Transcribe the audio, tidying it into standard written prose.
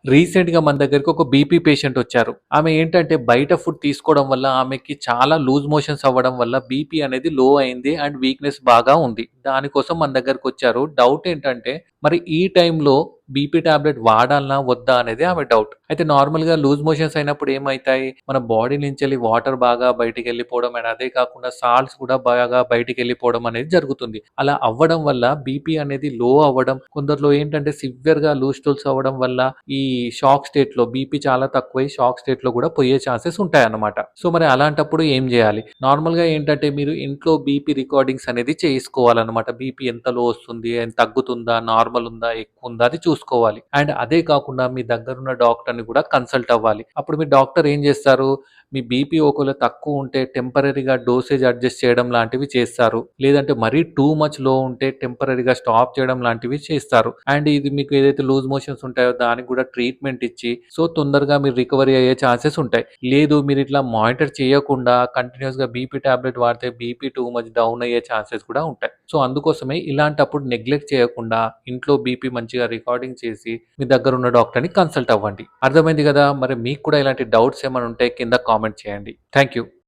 రీసెంట్‌గా మన దగ్గరికి ఒక బీపీ పేషెంట్ వచ్చారు. ఆమె ఏంటంటే బయట ఫుడ్ తీసుకోవడం వల్ల ఆమెకి చాలా లూజ్ మోషన్స్ అవ్వడం వల్ల బీపీ అనేది లో అయింది. అండ్ వీక్‌నెస్ బాగా ఉంది. దానికోసం మన దగ్గరకొచ్చారు. డౌట్ ఏంటంటే మరి ఈ టైంలో బీపీ టాబ్లెట్ వాడాల్నా? వద్దా? అనేది ఆమె డౌట్. అయితే నార్మల్‌గా లూజ్ మోషన్స్ అయినప్పుడు ఏమైతాయి? మన బాడీ నుంచెళ్ళి వాటర్ బాగా బయటికెళ్ళిపోవడం అండ్ అదే కాకుండా సాల్ట్స్ కూడా బాగా బయటికెళ్ళిపోవడం అనేది జరుగుతుంది. అలా అవ్వడం వల్ల బీపీ అనేది లో అవ్వడం, కొందరిలో ఏంటంటే సివియర్‌గా లూజ్ స్టూల్స్ అవ్వడం వల్ల ఈ షాక్ స్టేట్‌లో బీపీ చాలా తక్కువై షాక్ స్టేట్‌లో కూడా పోయే ఛాన్సెస్ ఉంటాయన్నమాట. సో, మరి అలాంటప్పుడు ఏం జేయాలి? నార్మల్‌గా ఏంటంటే మీరు ఇంట్లో బీపీ రికార్డింగ్స్ అనేది చేసుకోవాలన్నమాట. బీపీ ఎంత లో వస్తుంది? తగ్గుతుందా? నార్మల్ ఉందా? ఎక్కువుందా? అది చూసుకోవాలి. అండ్ అదే కాకుండా మీ దగ్గరున్న డాక్టర్‌ని కూడా కన్సల్ట్ అవ్వాలి. అప్పుడు మీ డాక్టర్ ఏం జేస్తారు? మీ బీపీ ఒకవేళ తక్కువుంటే టెంపరరీగా డోసేజ్ అడ్జస్ట్ చేయడం లాంటివి చేస్తారు. లేదంటే మరీ టూ మచ్ లో ఉంటే టెంపరరీగా స్టాప్ చేయడం లాంటివి చేస్తారు. అండ్ ఇది మీకు ఏదైతే లూజ్ మోషన్స్ ఉంటాయో దానికి కూడా ట్రీట్మెంట్ ఇచ్చి సో తొందరగా మీరు రికవరీ అయ్యే ఛాన్సెస్ ఉంటాయి. లేదు మీరిట్లా మానిటర్ చేయకుండా కంటిన్యూయస్‌గా బీపీ టాబ్లెట్ వాడితే బీపీ టూ మచ్ డౌన్ అయ్యే ఛాన్సెస్ కూడా ఉంటాయి. సో అందుకోసమే ఇలాంటప్పుడు నెగ్లెక్ట్ చేయకుండా ఇంట్లో బీపీ మంచిగా రికార్డింగ్ చేసి మీ దగ్గరున్న డాక్టర్‌ని కన్సల్ట్ అవ్వండి. అర్థమైంది గదా! మరి మీకు కూడా ఇలాంటి డౌట్స్ ఏమైనా ఉంటే కింద కామెంట్ చేయండి. Thank you.